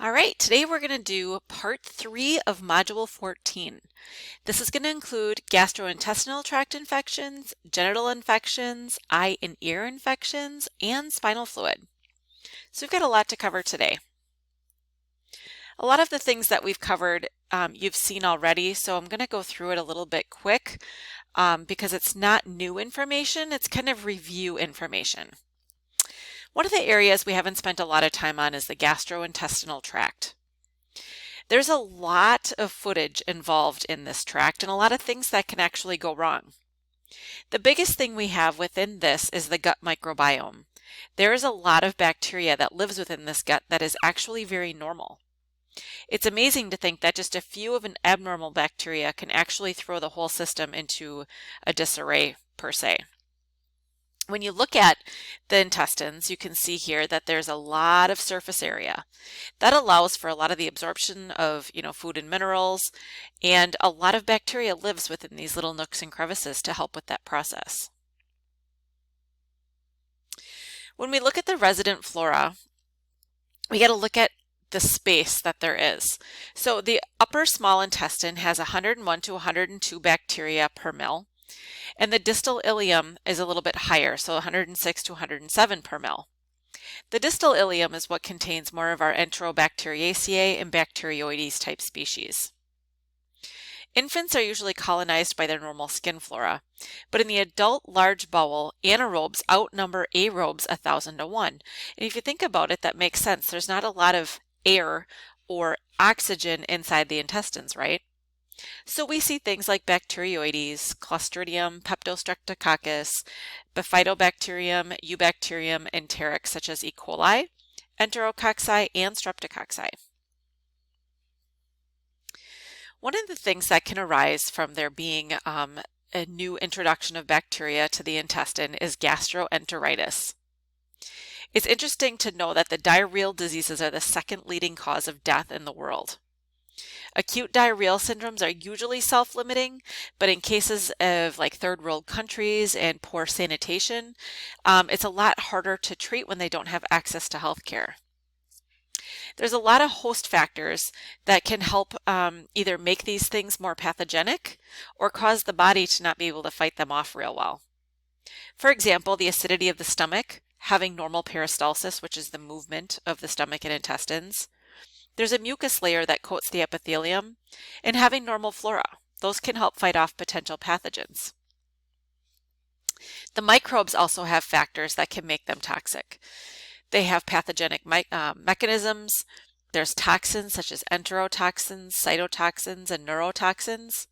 All right, today we're going to do part 3 of module 14. This is going to include gastrointestinal tract infections, genital infections, eye and ear infections, and spinal fluid. So we've got a lot to cover today. A lot of the things that we've covered you've seen already, so I'm going to go through it a little bit quick because it's not new information, it's kind of review information. One of the areas we haven't spent a lot of time on is the gastrointestinal tract. There's a lot of footage involved in this tract and a lot of things that can actually go wrong. The biggest thing we have within this is the gut microbiome. There is a lot of bacteria that lives within this gut that is actually very normal. It's amazing to think that just a few of an abnormal bacteria can actually throw the whole system into a disarray per se. When you look at the intestines, you can see here that there's a lot of surface area. That allows for a lot of the absorption of, food and minerals, and a lot of bacteria lives within these little nooks and crevices to help with that process. When we look at the resident flora, we got to look at the space that there is. So the upper small intestine has 101 to 102 bacteria per mil. And the distal ileum is a little bit higher, so 106 to 107 per mil. The distal ileum is what contains more of our Enterobacteriaceae and Bacteroides type species. Infants are usually colonized by their normal skin flora, but in the adult large bowel, anaerobes outnumber aerobes 1,000 to 1. And if you think about it, that makes sense. There's not a lot of air or oxygen inside the intestines, right? So we see things like Bacteroides, Clostridium, Peptostreptococcus, Bifidobacterium, Eubacterium, and Enteric, such as E. coli, Enterococci, and Streptococci. One of the things that can arise from there being a new introduction of bacteria to the intestine is gastroenteritis. It's interesting to know that the diarrheal diseases are the second leading cause of death in the world. Acute diarrheal syndromes are usually self-limiting, but in cases of like third world countries and poor sanitation, it's a lot harder to treat when they don't have access to health care. There's a lot of host factors that can help either make these things more pathogenic or cause the body to not be able to fight them off real well. For example, the acidity of the stomach, having normal peristalsis, which is the movement of the stomach and intestines. There's a mucus layer that coats the epithelium, and having normal flora. Those can help fight off potential pathogens. The microbes also have factors that can make them toxic. They have pathogenic mechanisms. There's toxins such as enterotoxins, cytotoxins, and neurotoxins,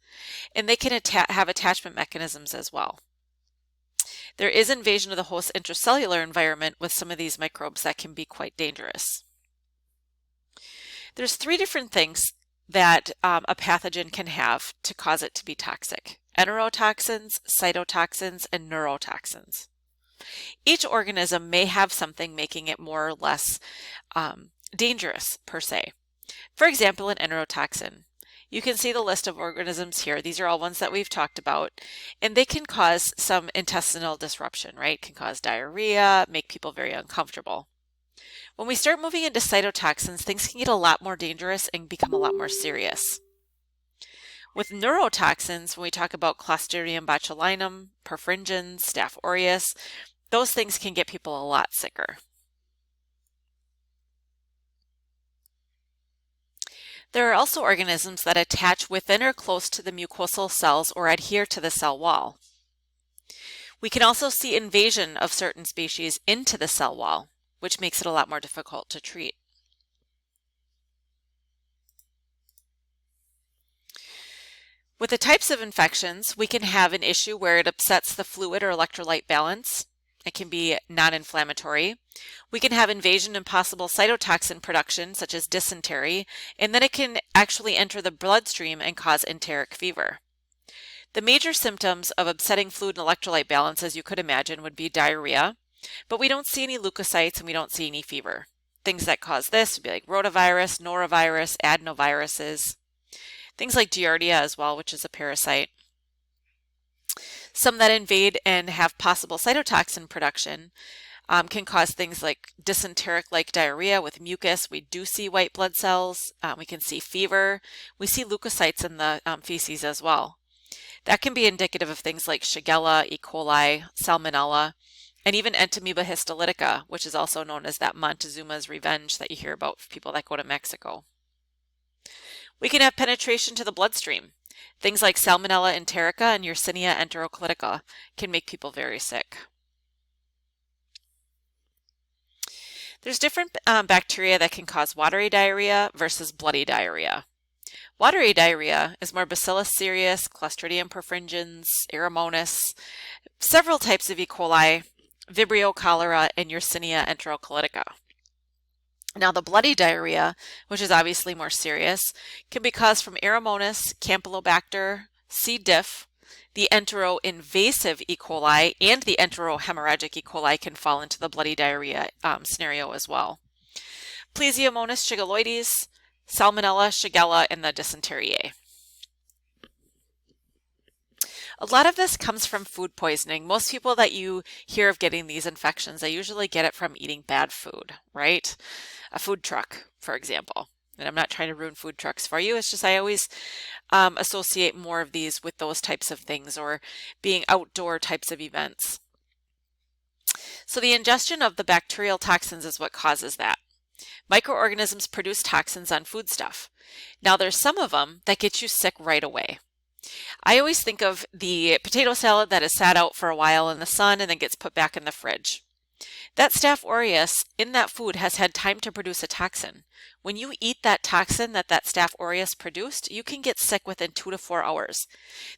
and they can have attachment mechanisms as well. There is invasion of the host intracellular environment with some of these microbes that can be quite dangerous. There's 3 different things that a pathogen can have to cause it to be toxic: enterotoxins, cytotoxins, and neurotoxins. Each organism may have something making it more or less dangerous per se. For example, an enterotoxin. You can see the list of organisms here. These are all ones that we've talked about, and they can cause some intestinal disruption, right? Can cause diarrhea, make people very uncomfortable. When we start moving into cytotoxins, things can get a lot more dangerous and become a lot more serious. With neurotoxins, when we talk about Clostridium botulinum, perfringens, Staph aureus, those things can get people a lot sicker. There are also organisms that attach within or close to the mucosal cells or adhere to the cell wall. We can also see invasion of certain species into the cell wall, which makes it a lot more difficult to treat. With the types of infections, we can have an issue where it upsets the fluid or electrolyte balance. It can be non-inflammatory. We can have invasion and possible cytotoxin production, such as dysentery, and then it can actually enter the bloodstream and cause enteric fever. The major symptoms of upsetting fluid and electrolyte balance, as you could imagine, would be diarrhea, but we don't see any leukocytes and we don't see any fever. Things that cause this would be like rotavirus, norovirus, adenoviruses, things like Giardia as well, which is a parasite. Some that invade and have possible cytotoxin production Can cause things like dysenteric-like diarrhea with mucus. We do see white blood cells. We can see fever. We see leukocytes in the feces as well. That can be indicative of things like Shigella, E. coli, Salmonella, and even Entamoeba histolytica, which is also known as that Montezuma's revenge that you hear about for people that go to Mexico. We can have penetration to the bloodstream. Things like Salmonella enterica and Yersinia enterocolitica can make people very sick. There's different bacteria that can cause watery diarrhea versus bloody diarrhea. Watery diarrhea is more Bacillus cereus, Clostridium perfringens, Aeromonas, several types of E. coli, Vibrio cholera, and Yersinia enterocolitica. Now, the bloody diarrhea, which is obviously more serious, can be caused from Aeromonas, Campylobacter, C. diff. The enteroinvasive E. coli and the enterohemorrhagic E. coli can fall into the bloody diarrhea scenario as well. Plesiomonas shigelloides, Salmonella, Shigella, and the dysenteriae. A lot of this comes from food poisoning. Most people that you hear of getting these infections, they usually get it from eating bad food, right? A food truck, for example. And I'm not trying to ruin food trucks for you. It's just I always associate more of these with those types of things or being outdoor types of events. So the ingestion of the bacterial toxins is what causes that. Microorganisms produce toxins on foodstuff. Now there's some of them that get you sick right away. I always think of the potato salad that is sat out for a while in the sun and then gets put back in the fridge. That Staph aureus in that food has had time to produce a toxin. When you eat that toxin that Staph aureus produced, you can get sick within 2 to 4 hours.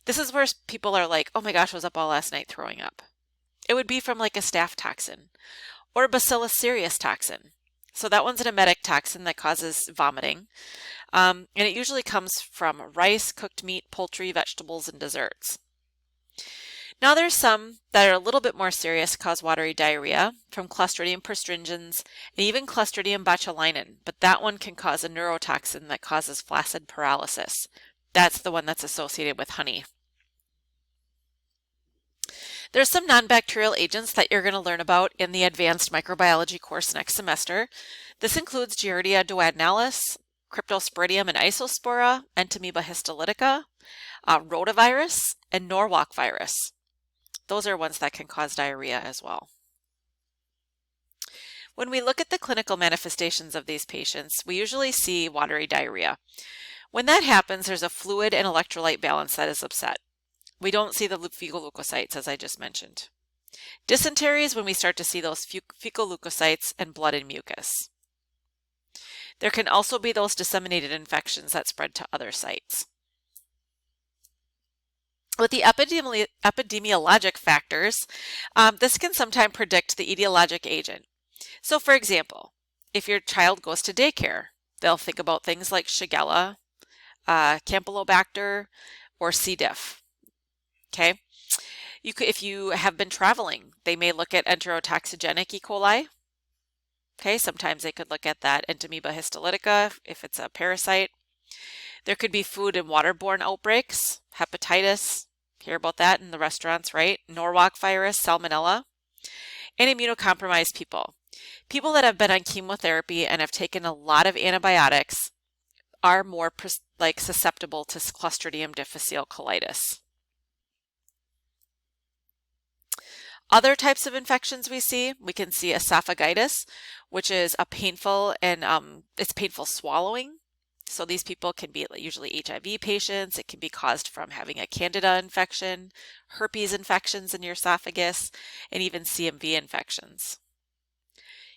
This is where people are like, oh my gosh, I was up all last night throwing up. It would be from like a staph toxin or a Bacillus cereus toxin. So that one's an emetic toxin that causes vomiting. And it usually comes from rice, cooked meat, poultry, vegetables, and desserts. Now there's some that are a little bit more serious, cause watery diarrhea from Clostridium perfringens and even Clostridium botulinum, but that one can cause a neurotoxin that causes flaccid paralysis. That's the one that's associated with honey. There's some non-bacterial agents that you're going to learn about in the advanced microbiology course next semester. This includes Giardia duodenalis, Cryptosporidium and Isospora, Entamoeba histolytica, rotavirus, and Norwalk virus. Those are ones that can cause diarrhea as well. When we look at the clinical manifestations of these patients, we usually see watery diarrhea. When that happens, there's a fluid and electrolyte balance that is upset. We don't see the fecal leukocytes, as I just mentioned. Dysentery is when we start to see those fecal leukocytes and blood and mucus. There can also be those disseminated infections that spread to other sites. With the epidemiologic factors, this can sometimes predict the etiologic agent. So for example, if your child goes to daycare, they'll think about things like Shigella, Campylobacter, or C. diff. Okay, if you have been traveling, they may look at enterotoxigenic E. coli. Okay, sometimes they could look at that Entamoeba histolytica if it's a parasite. There could be food and waterborne outbreaks, hepatitis, hear about that in the restaurants, right? Norwalk virus, Salmonella, and immunocompromised people. People that have been on chemotherapy and have taken a lot of antibiotics are more susceptible to Clostridium difficile colitis. Other types of infections we can see esophagitis, which is a painful and it's painful swallowing. So these people can be usually HIV patients. It can be caused from having a candida infection, herpes infections in your esophagus, and even CMV infections.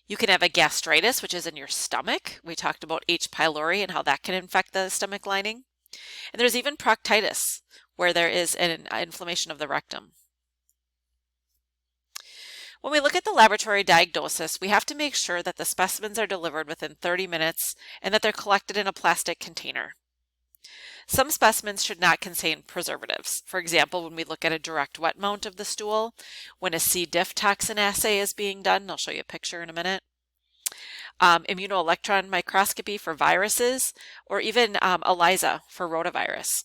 You can have a gastritis, which is in your stomach. We talked about H. pylori and how that can infect the stomach lining. And there's even proctitis, where there is an inflammation of the rectum. When we look at the laboratory diagnosis, we have to make sure that the specimens are delivered within 30 minutes and that they're collected in a plastic container. Some specimens should not contain preservatives. For example, when we look at a direct wet mount of the stool, when a C. diff toxin assay is being done, I'll show you a picture in a minute, immunoelectron microscopy for viruses, or even ELISA for rotavirus.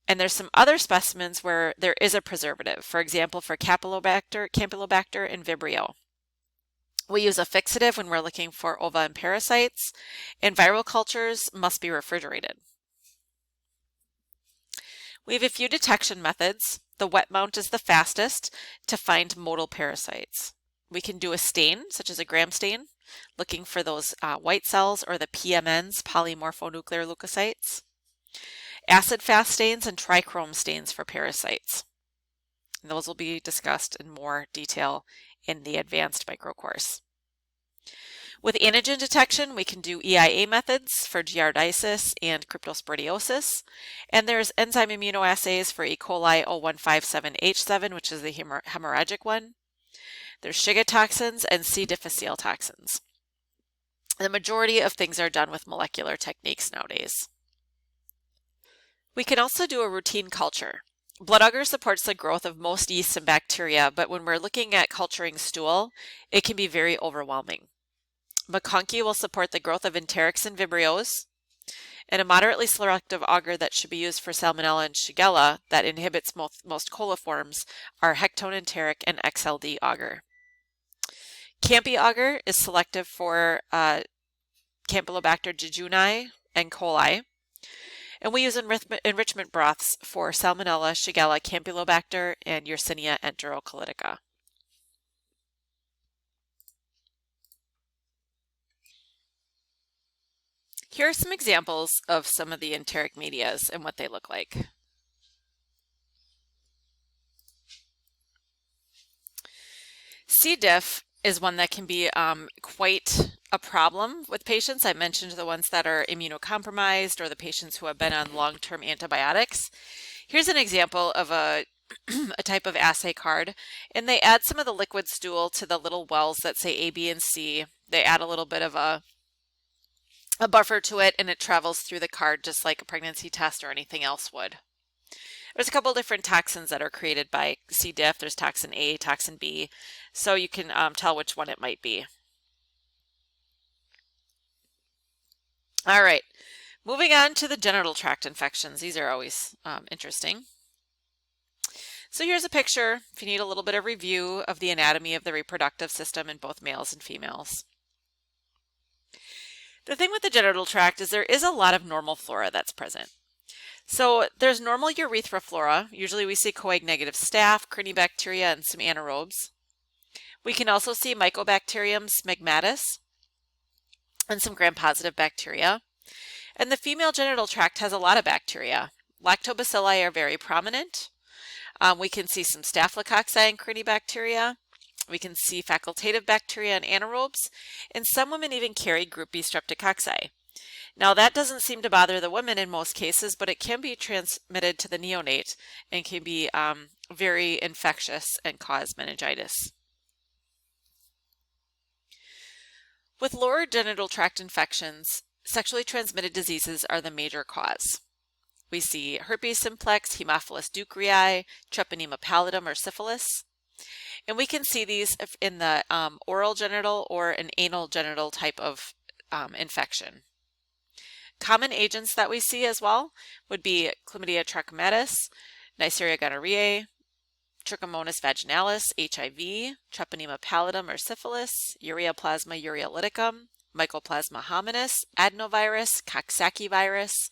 And there's some other specimens where there is a preservative, for example, for Campylobacter, and Vibrio. We use a fixative when we're looking for ova and parasites, and viral cultures must be refrigerated. We have a few detection methods. The wet mount is the fastest to find motile parasites. We can do a stain, such as a gram stain, looking for those white cells or the PMNs, polymorphonuclear leukocytes. Acid-fast stains and trichrome stains for parasites. And those will be discussed in more detail in the advanced micro course. With antigen detection, we can do EIA methods for giardiasis and cryptosporidiosis. And there's enzyme immunoassays for E. coli 0157H7, which is the hemorrhagic one. There's Shiga toxins and C. difficile toxins. The majority of things are done with molecular techniques nowadays. We can also do a routine culture. Blood agar supports the growth of most yeast and bacteria, but when we're looking at culturing stool, it can be very overwhelming. McConkey will support the growth of enterics and vibrios, and a moderately selective agar that should be used for Salmonella and Shigella that inhibits most coliforms are Hectone enteric and XLD agar. Campy agar is selective for Campylobacter jejuni and coli. And we use enrichment broths for Salmonella, Shigella, Campylobacter, and Yersinia enterocolitica. Here are some examples of some of the enteric medias and what they look like. C. diff is one that can be quite a problem with patients. I mentioned the ones that are immunocompromised or the patients who have been on long-term antibiotics. Here's an example of a type of assay card, and they add some of the liquid stool to the little wells that say A, B, and C. They add a little bit of a buffer to it, and it travels through the card just like a pregnancy test or anything else would. There's a couple different toxins that are created by C. diff. There's toxin A, toxin B, so you can tell which one it might be. All right, moving on to the genital tract infections. These are always interesting. So here's a picture, if you need a little bit of review of the anatomy of the reproductive system in both males and females. The thing with the genital tract is there is a lot of normal flora that's present. So there's normal urethra flora. Usually we see coag-negative staph, crinibacteria, and some anaerobes. We can also see Mycobacterium smegmatis and some gram-positive bacteria. And the female genital tract has a lot of bacteria. Lactobacilli are very prominent. We can see some Staphylococci and crinibacteria. We can see facultative bacteria and anaerobes, and some women even carry group B streptococci. Now that doesn't seem to bother the women in most cases, but it can be transmitted to the neonate and can be very infectious and cause meningitis. With lower genital tract infections, sexually transmitted diseases are the major cause. We see herpes simplex, Haemophilus ducreyi, Treponema pallidum, or syphilis. And we can see these in the oral genital or an anal genital type of infection. Common agents that we see as well would be Chlamydia trachomatis, Neisseria gonorrhoeae, Trichomonas vaginalis, HIV, Treponema pallidum or syphilis, Ureaplasma ureolyticum, Mycoplasma hominis, adenovirus, Coxsackie virus,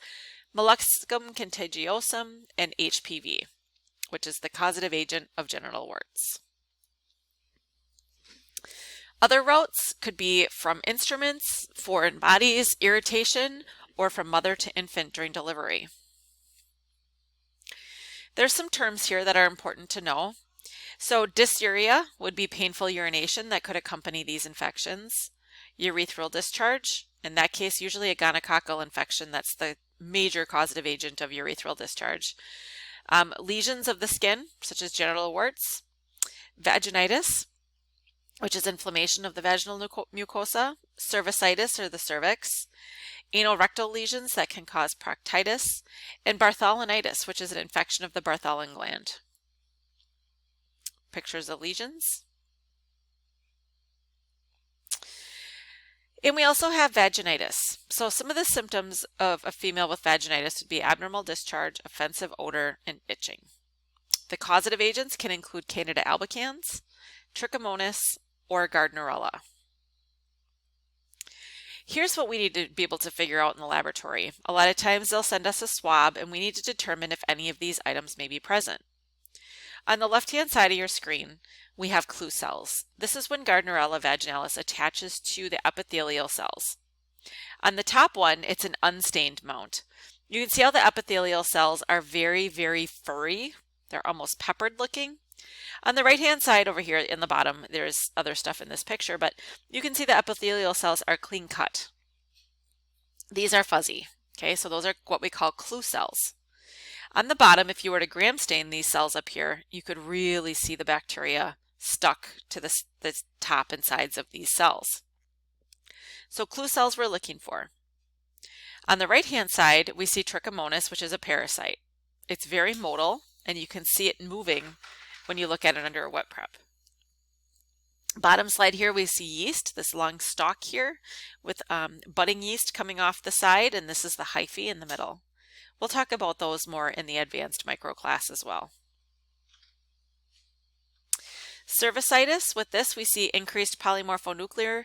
Molluscum contagiosum, and HPV, which is the causative agent of genital warts. Other routes could be from instruments, foreign bodies, irritation, or from mother to infant during delivery. There's some terms here that are important to know. So dysuria would be painful urination that could accompany these infections. Urethral discharge, in that case usually a gonococcal infection, that's the major causative agent of urethral discharge. Lesions of the skin, such as genital warts. Vaginitis, which is inflammation of the vaginal mucosa. Cervicitis, or the cervix. Anorectal lesions that can cause proctitis. And bartholinitis, which is an infection of the Bartholin gland. Pictures of lesions. And we also have vaginitis. So some of the symptoms of a female with vaginitis would be abnormal discharge, offensive odor, and itching. The causative agents can include Candida albicans, Trichomonas, or Gardnerella. Here's what we need to be able to figure out in the laboratory. A lot of times they'll send us a swab and we need to determine if any of these items may be present. On the left-hand side of your screen, we have clue cells. This is when Gardnerella vaginalis attaches to the epithelial cells. On the top one, it's an unstained mount. You can see how the epithelial cells are very, very furry. They're almost peppered looking. On the right-hand side over here in the bottom, there's other stuff in this picture, but you can see the epithelial cells are clean cut. These are fuzzy. Okay, so those are what we call clue cells. On the bottom, if you were to gram stain these cells up here, you could really see the bacteria stuck to the top and sides of these cells. So clue cells we're looking for. On the right-hand side, we see Trichomonas, which is a parasite. It's very motile, and you can see it moving when you look at it under a wet prep. Bottom slide here, we see yeast, this long stalk here with budding yeast coming off the side, and this is the hyphae in the middle. We'll talk about those more in the advanced micro class as well. Cervicitis, with this we see increased polymorphonuclear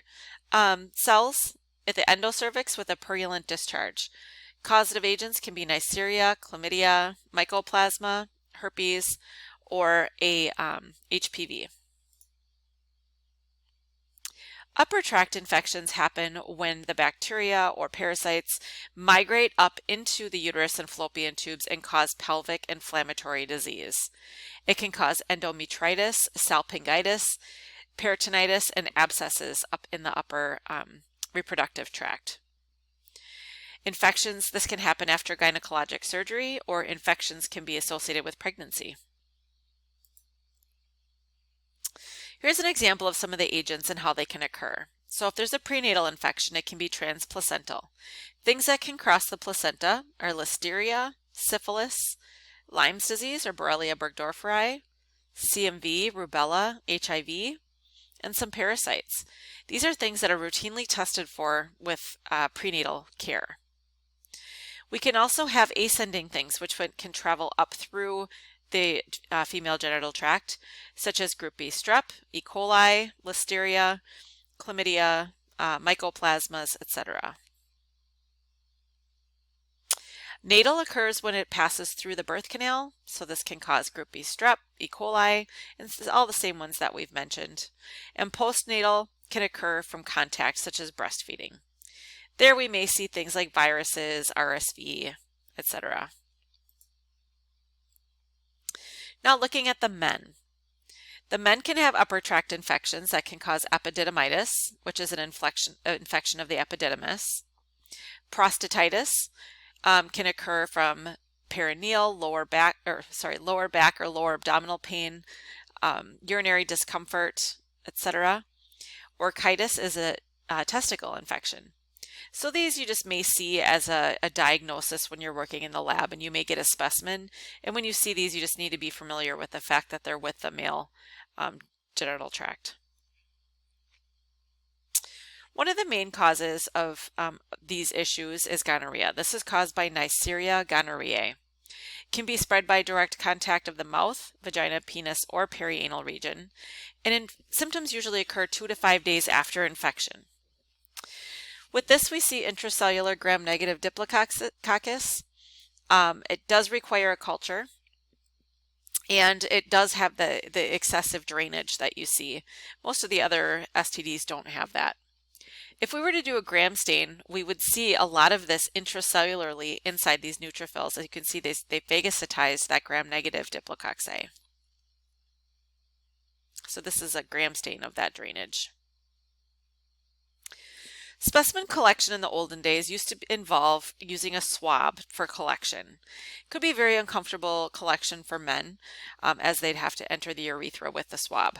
cells at the endocervix with a purulent discharge. Causative agents can be Neisseria, chlamydia, mycoplasma, herpes, or a HPV. Upper tract infections happen when the bacteria or parasites migrate up into the uterus and fallopian tubes and cause pelvic inflammatory disease. It can cause endometritis, salpingitis, peritonitis, and abscesses up in the upper reproductive tract. Infections, this can happen after gynecologic surgery, or infections can be associated with pregnancy. Here's an example of some of the agents and how they can occur. So if there's a prenatal infection, it can be transplacental. Things that can cross the placenta are listeria, syphilis, Lyme's disease or Borrelia burgdorferi, CMV, rubella, HIV, and some parasites. These are things that are routinely tested for with prenatal care. We can also have ascending things which can travel up through the female genital tract, such as group B strep, E. coli, listeria, chlamydia, mycoplasmas, etc. Natal occurs when it passes through the birth canal, so this can cause group B strep, E. coli, and all the same ones that we've mentioned. And postnatal can occur from contact, such as breastfeeding. There we may see things like viruses, RSV, etc. Now looking at the men. The men can have upper tract infections that can cause epididymitis, which is an infection of the epididymis. Prostatitis can occur from perineal, lower back or lower abdominal pain, urinary discomfort, etc. Orchitis is a testicle infection. So these you just may see as a diagnosis when you're working in the lab, and you may get a specimen. And when you see these, you just need to be familiar with the fact that they're with the male genital tract. One of the main causes of these issues is gonorrhea. This is caused by Neisseria gonorrhoeae. It can be spread by direct contact of the mouth, vagina, penis, or perianal region. And symptoms usually occur 2 to 5 days after infection. With this, we see intracellular gram-negative diplococcus. It does require a culture, and it does have the excessive drainage that you see. Most of the other STDs don't have that. If we were to do a gram stain, we would see a lot of this intracellularly inside these neutrophils. As you can see, they phagocytize that gram-negative diplococci. So this is a gram stain of that drainage. Specimen collection in the olden days used to involve using a swab for collection. It could be a very uncomfortable collection for men as they'd have to enter the urethra with the swab.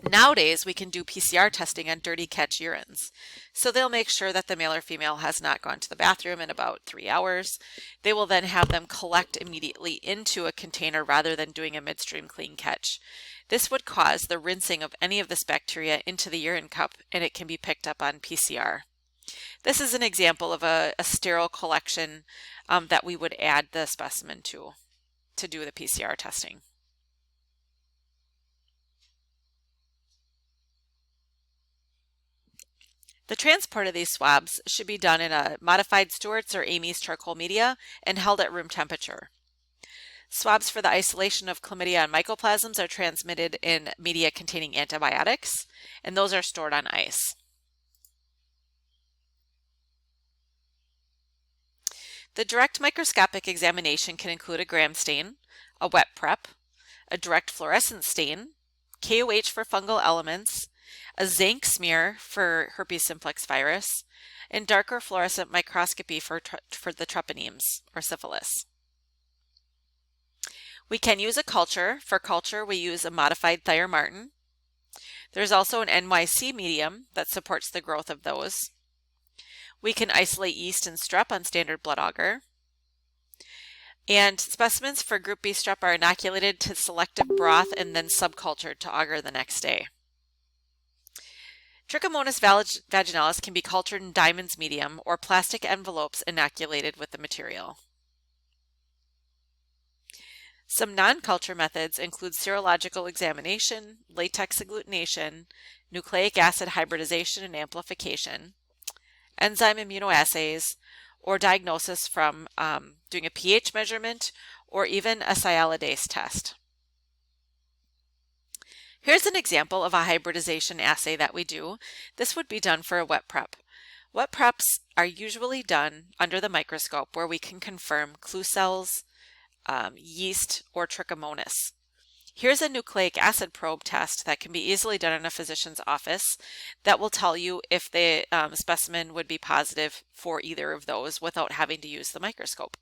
Nowadays, we can do PCR testing on dirty catch urines. So they'll make sure that the male or female has not gone to the bathroom in about 3 hours. They will then have them collect immediately into a container rather than doing a midstream clean catch. This would cause the rinsing of any of this bacteria into the urine cup, and it can be picked up on PCR. This is an example of a sterile collection that we would add the specimen to do the PCR testing. The transport of these swabs should be done in a modified Stewart's or Amy's charcoal media and held at room temperature. Swabs for the isolation of chlamydia and mycoplasms are transmitted in media containing antibiotics, and those are stored on ice. The direct microscopic examination can include a gram stain, a wet prep, a direct fluorescence stain, KOH for fungal elements, a zinc smear for herpes simplex virus, and darker fluorescent microscopy for the treponemes or syphilis. We can use a culture. For culture, we use a modified Thayer-Martin. There's also an NYC medium that supports the growth of those. We can isolate yeast and strep on standard blood agar. And specimens for group B strep are inoculated to selective broth and then subcultured to agar the next day. Trichomonas vaginalis can be cultured in Diamond's medium or plastic envelopes inoculated with the material. Some non-culture methods include serological examination, latex agglutination, nucleic acid hybridization and amplification, enzyme immunoassays, or diagnosis from doing a pH measurement or even a sialidase test. Here's an example of a hybridization assay that we do. This would be done for a wet prep. Wet preps are usually done under the microscope where we can confirm clue cells, yeast, or trichomonas. Here's a nucleic acid probe test that can be easily done in a physician's office that will tell you if the specimen would be positive for either of those without having to use the microscope.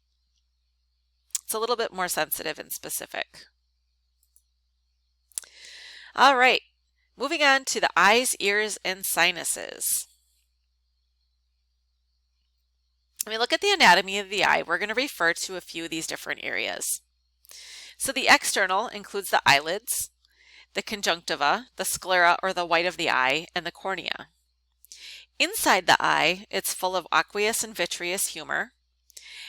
It's a little bit more sensitive and specific. All right, moving on to the eyes, ears, and sinuses. When we look at the anatomy of the eye, we're going to refer to a few of these different areas. So the external includes the eyelids, the conjunctiva, the sclera or the white of the eye, and the cornea. Inside the eye, it's full of aqueous and vitreous humor.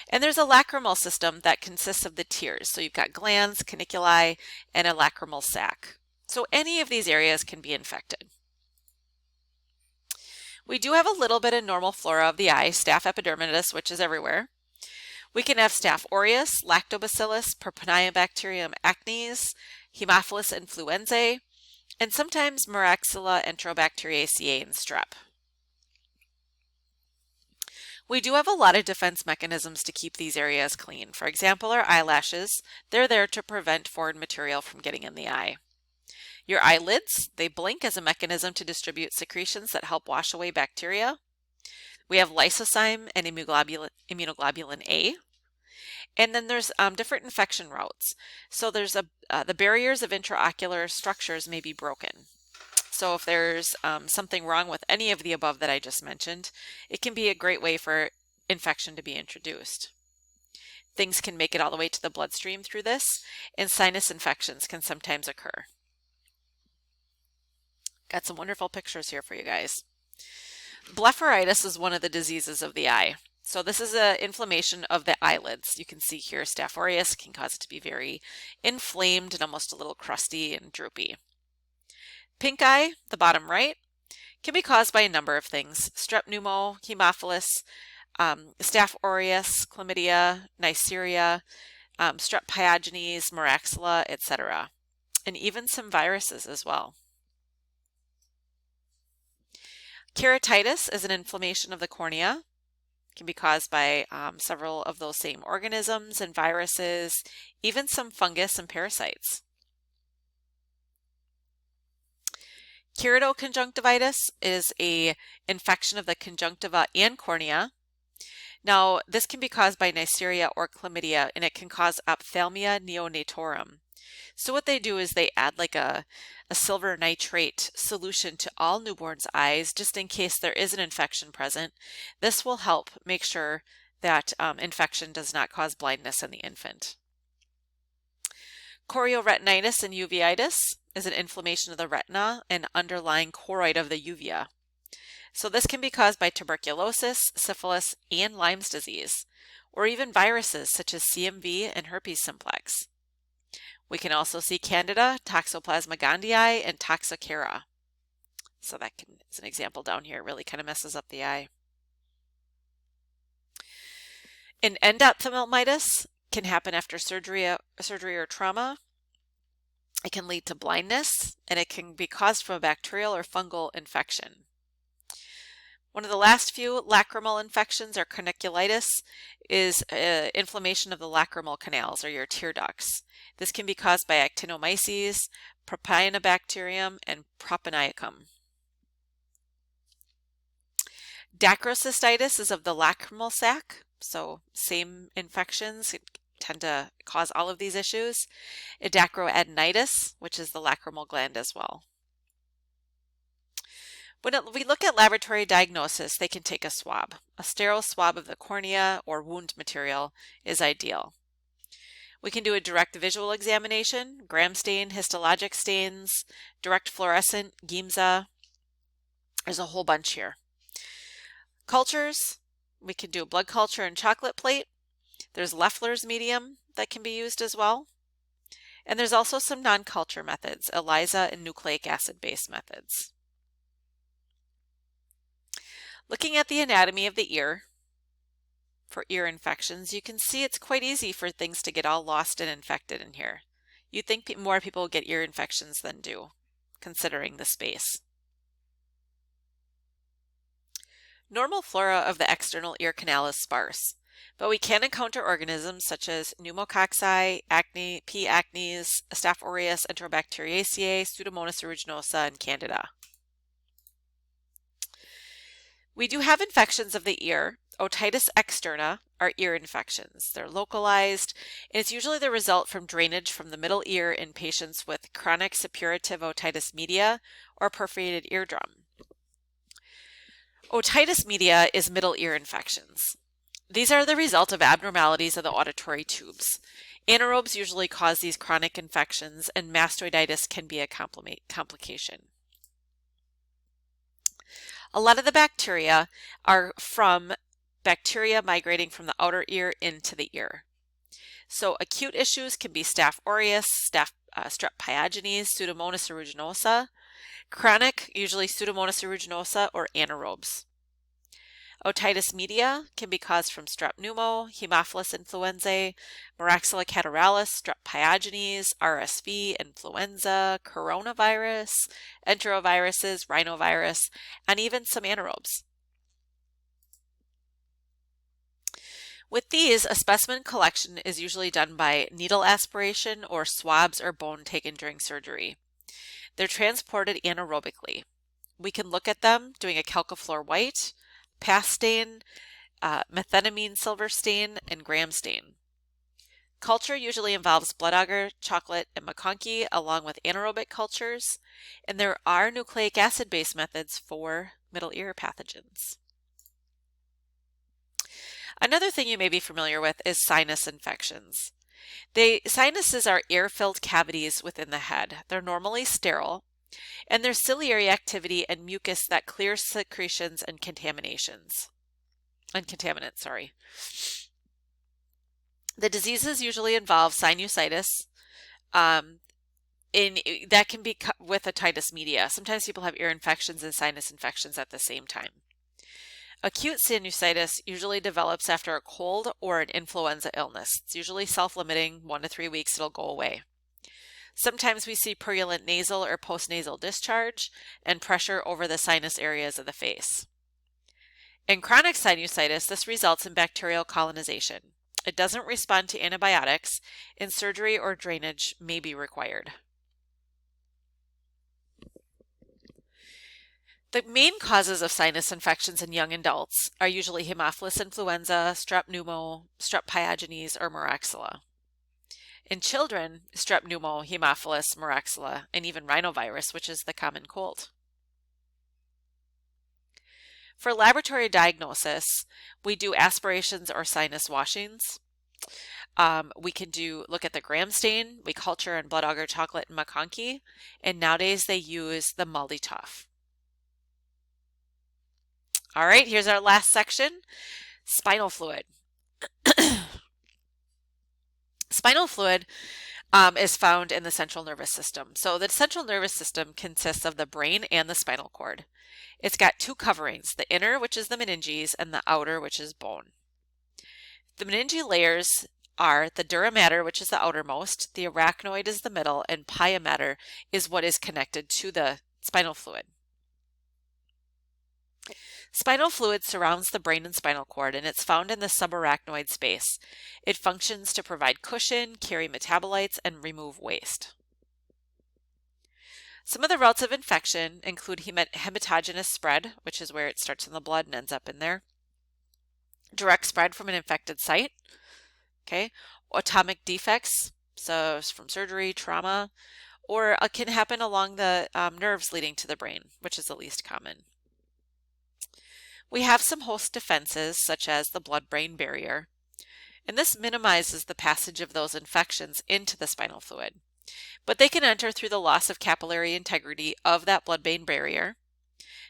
And there's a lacrimal system that consists of the tears. So you've got glands, caniculi, and a lacrimal sac. So any of these areas can be infected. We do have a little bit of normal flora of the eye, Staph epidermidis, which is everywhere. We can have Staph aureus, Lactobacillus, Propionibacterium acnes, Haemophilus influenzae, and sometimes Moraxilla, Enterobacteriaceae, and strep. We do have a lot of defense mechanisms to keep these areas clean. For example, our eyelashes, they're there to prevent foreign material from getting in the eye. Your eyelids, they blink as a mechanism to distribute secretions that help wash away bacteria. We have lysozyme and immunoglobulin A. And then there's different infection routes. So there's the barriers of intraocular structures may be broken. So if there's something wrong with any of the above that I just mentioned, it can be a great way for infection to be introduced. Things can make it all the way to the bloodstream through this, and sinus infections can sometimes occur. Got some wonderful pictures here for you guys. Blepharitis is one of the diseases of the eye. So this is an inflammation of the eyelids. You can see here Staph aureus can cause it to be very inflamed and almost a little crusty and droopy. Pink eye, the bottom right, can be caused by a number of things. Strep pneumo, Haemophilus, Staph aureus, chlamydia, Neisseria, strep pyogenes, Moraxilla, etc. And even some viruses as well. Keratitis is an inflammation of the cornea. It can be caused by several of those same organisms and viruses, even some fungus and parasites. Keratoconjunctivitis is an infection of the conjunctiva and cornea. Now, this can be caused by Neisseria or chlamydia, and it can cause ophthalmia neonatorum. So what they do is they add like a silver nitrate solution to all newborns' eyes just in case there is an infection present. This will help make sure that infection does not cause blindness in the infant. Chorioretinitis and uveitis is an inflammation of the retina and underlying choroid of the uvea. So this can be caused by tuberculosis, syphilis, and Lyme's disease, or even viruses such as CMV and herpes simplex. We can also see Candida, Toxoplasma gondii, and Toxocara. So that is an example down here. It really kind of messes up the eye. An endophthalmitis can happen after surgery or trauma. It can lead to blindness, and it can be caused from a bacterial or fungal infection. One of the last few lacrimal infections, or corniculitis, is inflammation of the lacrimal canals, or your tear ducts. This can be caused by actinomyces, propionibacterium, and propionicum. Dacrocystitis is of the lacrimal sac, so same infections tend to cause all of these issues. Dacroadenitis, which is the lacrimal gland as well. When we look at laboratory diagnosis, they can take a swab. A sterile swab of the cornea or wound material is ideal. We can do a direct visual examination, gram stain, histologic stains, direct fluorescent, Giemsa. There's a whole bunch here. Cultures, we can do a blood culture and chocolate plate. There's Leffler's medium that can be used as well. And there's also some non-culture methods, ELISA and nucleic acid-based methods. Looking at the anatomy of the ear for ear infections, you can see it's quite easy for things to get all lost and infected in here. You'd think more people get ear infections than do, considering the space. Normal flora of the external ear canal is sparse, but we can encounter organisms such as pneumococci, P. acnes, Staph aureus, Enterobacteriaceae, Pseudomonas aeruginosa, and Candida. We do have infections of the ear. Otitis externa are ear infections. They're localized, and it's usually the result from drainage from the middle ear in patients with chronic suppurative otitis media or perforated eardrum. Otitis media is middle ear infections. These are the result of abnormalities of the auditory tubes. Anaerobes usually cause these chronic infections, and mastoiditis can be a complication. A lot of the bacteria are from bacteria migrating from the outer ear into the ear. So acute issues can be Staph aureus, Strep pyogenes, Pseudomonas aeruginosa. Chronic, usually Pseudomonas aeruginosa or anaerobes. Otitis media can be caused from strep pneumo, Haemophilus influenzae, Moraxilla catarrhalis, Strep pyogenes, RSV, influenza, coronavirus, enteroviruses, rhinovirus, and even some anaerobes. With these, a specimen collection is usually done by needle aspiration or swabs or bone taken during surgery. They're transported anaerobically. We can look at them doing a calcifluor white, path stain, methenamine silver stain, and gram stain. Culture usually involves blood agar, chocolate, and McConkey along with anaerobic cultures, and there are nucleic acid-based methods for middle ear pathogens. Another thing you may be familiar with is sinus infections. Sinuses are air-filled cavities within the head. They're normally sterile, and there's ciliary activity and mucus that clears secretions and contaminants. The diseases usually involve sinusitis, that can be with otitis media. Sometimes people have ear infections and sinus infections at the same time. Acute sinusitis usually develops after a cold or an influenza illness. It's usually self-limiting, 1 to 3 weeks, it'll go away. Sometimes we see purulent nasal or postnasal discharge and pressure over the sinus areas of the face. In chronic sinusitis, this results in bacterial colonization. It doesn't respond to antibiotics, and surgery or drainage may be required. The main causes of sinus infections in young adults are usually Haemophilus influenza, strep pneumo, Strep pyogenes, or Moraxilla. In children, strep pneumo, Haemophilus, Moraxilla, and even rhinovirus, which is the common cold. For laboratory diagnosis, we do aspirations or sinus washings. We can look at the gram stain, we culture in blood agar chocolate and McConkey, and nowadays they use the MALDI-TOF. All right, here's our last section, spinal fluid. Spinal fluid is found in the central nervous system. So the central nervous system consists of the brain and the spinal cord. It's got two coverings, the inner, which is the meninges, and the outer, which is bone. The meningeal layers are the dura mater, which is the outermost, the arachnoid is the middle, and pia mater is what is connected to the spinal fluid. Spinal fluid surrounds the brain and spinal cord, and it's found in the subarachnoid space. It functions to provide cushion, carry metabolites, and remove waste. Some of the routes of infection include hematogenous spread, which is where it starts in the blood and ends up in there. Direct spread from an infected site. Okay, atomic defects, so from surgery, trauma, or it can happen along the nerves leading to the brain, which is the least common. We have some host defenses, such as the blood-brain barrier, and this minimizes the passage of those infections into the spinal fluid. But they can enter through the loss of capillary integrity of that blood-brain barrier,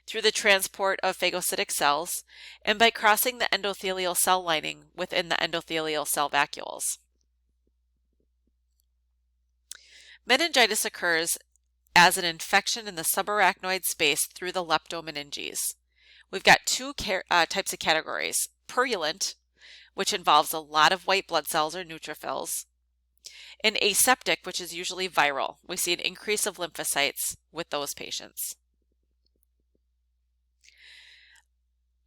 through the transport of phagocytic cells, and by crossing the endothelial cell lining within the endothelial cell vacuoles. Meningitis occurs as an infection in the subarachnoid space through the leptomeninges. We've got two types of categories: purulent, which involves a lot of white blood cells or neutrophils, and aseptic, which is usually viral. We see an increase of lymphocytes with those patients.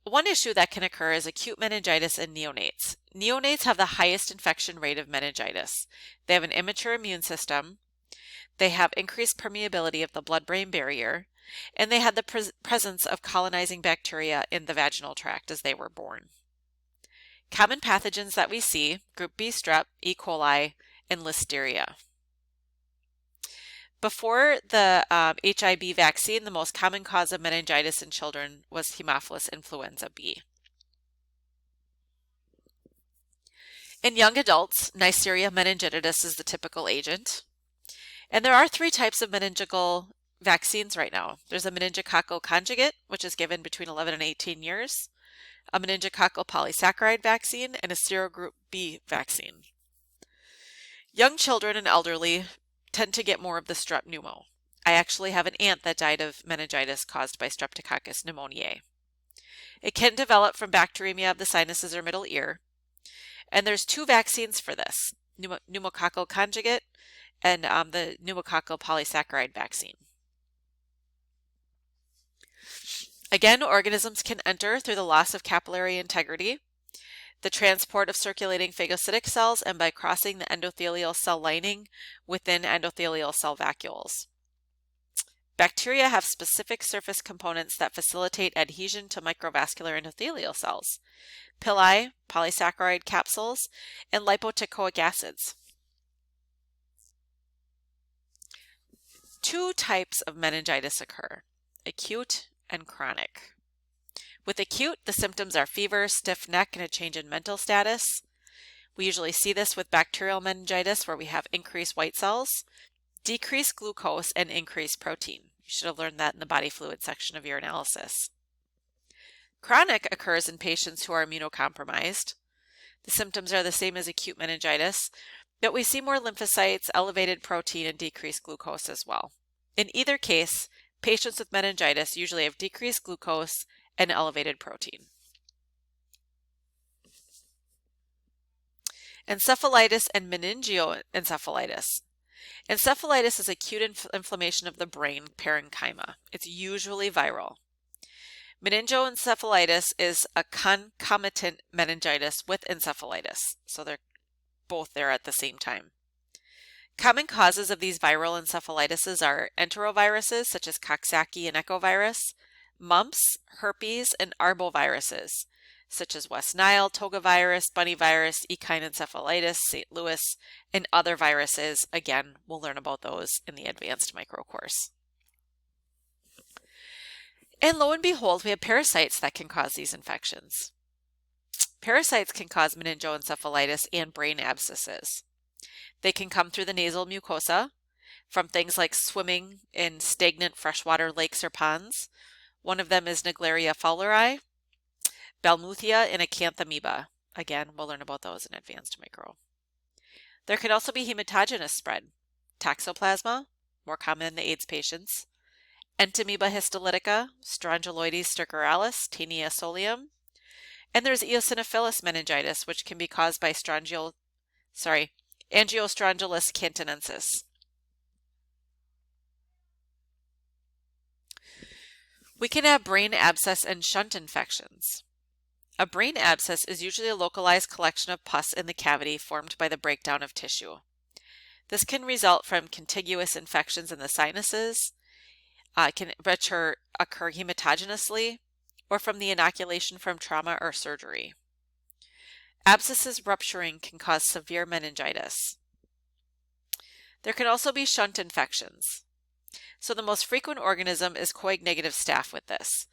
One issue that can occur is acute meningitis in neonates. Neonates have the highest infection rate of meningitis. They have an immature immune system, they have increased permeability of the blood-brain barrier, and they had the presence of colonizing bacteria in the vaginal tract as they were born. Common pathogens that we see: group B strep, E. coli, and listeria. Before the HIV vaccine, the most common cause of meningitis in children was Haemophilus influenza B. In young adults, Neisseria meningitidis is the typical agent. And there are three types of meningeal vaccines right now. There's a meningococcal conjugate, which is given between 11 and 18 years, a meningococcal polysaccharide vaccine, and a serogroup B vaccine. Young children and elderly tend to get more of the strep pneumo. I actually have an aunt that died of meningitis caused by Streptococcus pneumoniae. It can develop from bacteremia of the sinuses or middle ear, and there's two vaccines for this: pneumococcal conjugate and the pneumococcal polysaccharide vaccine. Again, organisms can enter through the loss of capillary integrity, the transport of circulating phagocytic cells, and by crossing the endothelial cell lining within endothelial cell vacuoles. Bacteria have specific surface components that facilitate adhesion to microvascular endothelial cells: pili, polysaccharide capsules, and lipoteichoic acids. Two types of meningitis occur: acute and chronic. With acute, the symptoms are fever, stiff neck, and a change in mental status. We usually see this with bacterial meningitis, where we have increased white cells, decreased glucose, and increased protein. You should have learned that in the body fluid section of your analysis. Chronic occurs in patients who are immunocompromised. The symptoms are the same as acute meningitis, but we see more lymphocytes, elevated protein, and decreased glucose as well. In either case, patients with meningitis usually have decreased glucose and elevated protein. Encephalitis and meningoencephalitis. Encephalitis is acute inflammation of the brain parenchyma. It's usually viral. Meningoencephalitis is a concomitant meningitis with encephalitis, so they're both there at the same time. Common causes of these viral encephalitises are enteroviruses such as Coxsackie and echovirus, mumps, herpes, and arboviruses such as West Nile, Toga virus, bunny virus, equine encephalitis, St. Louis, and other viruses. Again, we'll learn about those in the advanced micro course. And lo and behold, we have parasites that can cause these infections. Parasites can cause meningoencephalitis and brain abscesses. They can come through the nasal mucosa from things like swimming in stagnant freshwater lakes or ponds. One of them is Naegleria fowleri, Bellmuthia, and Acanthamoeba. Again, we'll learn about those in advanced micro. There could also be hematogenous spread. Toxoplasma, more common in the AIDS patients. Entamoeba histolytica, Strongyloides stercoralis, Taenia solium. And there's eosinophilous meningitis, which can be caused by Angiostrongylus cantonensis. We can have brain abscess and shunt infections. A brain abscess is usually a localized collection of pus in the cavity formed by the breakdown of tissue. This can result from contiguous infections in the sinuses, which occur hematogenously, or from the inoculation from trauma or surgery. Abscesses rupturing can cause severe meningitis. There can also be shunt infections. So the most frequent organism is coag-negative staph with this.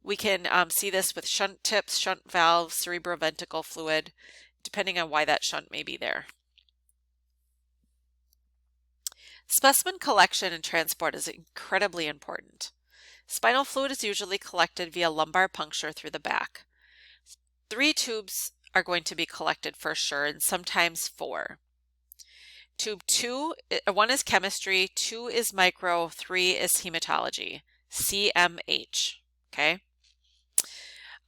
We can see this with shunt tips, shunt valves, cerebroventricular fluid, depending on why that shunt may be there. Specimen collection and transport is incredibly important. Spinal fluid is usually collected via lumbar puncture through the back. 3 tubes are going to be collected for sure, and sometimes 4. Tube 1 is chemistry, 2 is micro, 3 is hematology, CMH, okay?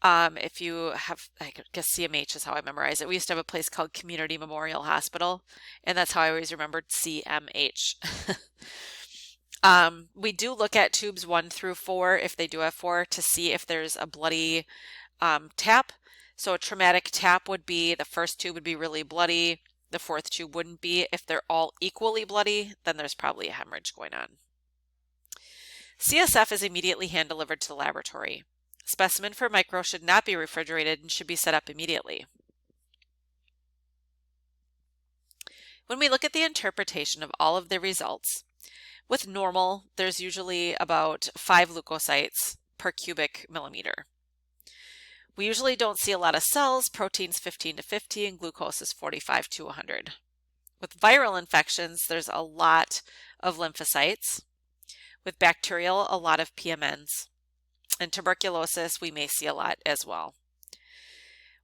If you have, I guess CMH is how I memorize it. We used to have a place called Community Memorial Hospital, and that's how I always remembered CMH. We do look at tubes 1 through 4, if they do have 4, to see if there's a bloody tap. So a traumatic tap would be, the first tube would be really bloody, the 4th tube wouldn't be. If they're all equally bloody, then there's probably a hemorrhage going on. CSF is immediately hand-delivered to the laboratory. Specimen for micro should not be refrigerated and should be set up immediately. When we look at the interpretation of all of the results, with normal, there's usually about 5 leukocytes per cubic millimeter. We usually don't see a lot of cells, proteins 15 to 50, and glucose is 45 to 100. With viral infections, there's a lot of lymphocytes. With bacterial, a lot of PMNs. And tuberculosis, we may see a lot as well.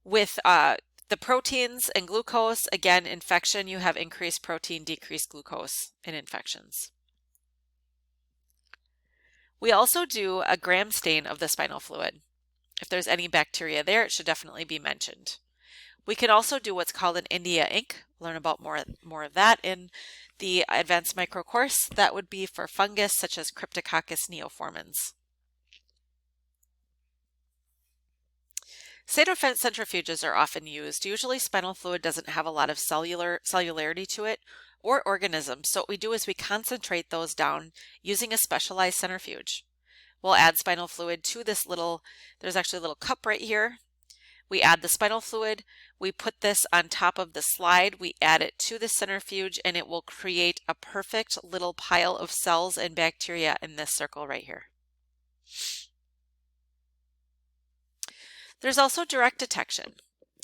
With the proteins and glucose, again, infection, you have increased protein, decreased glucose in infections. We also do a gram stain of the spinal fluid. If there's any bacteria there, it should definitely be mentioned. We can also do what's called an India ink. Learn about more of that in the advanced micro course. That would be for fungus such as Cryptococcus neoformans. Centrifuges are often used. Usually spinal fluid doesn't have a lot of cellularity to it or organisms, so what we do is we concentrate those down using a specialized centrifuge. We'll add spinal fluid to this there's actually a little cup right here. We add the spinal fluid, we put this on top of the slide, we add it to the centrifuge, and it will create a perfect little pile of cells and bacteria in this circle right here. There's also direct detection.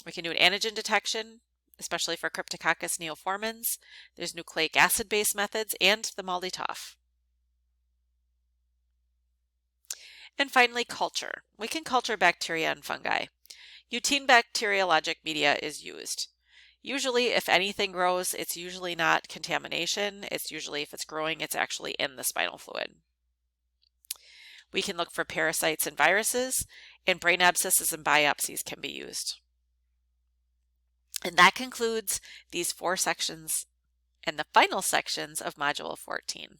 We can do an antigen detection, especially for Cryptococcus neoformans. There's nucleic acid-based methods and the MALDI-TOF. And finally, culture. We can culture bacteria and fungi. Lutein bacteriologic media is used. Usually, if anything grows, it's usually not contamination. It's usually, if it's growing, it's actually in the spinal fluid. We can look for parasites and viruses, and brain abscesses and biopsies can be used. And that concludes these 4 sections and the final sections of Module 14.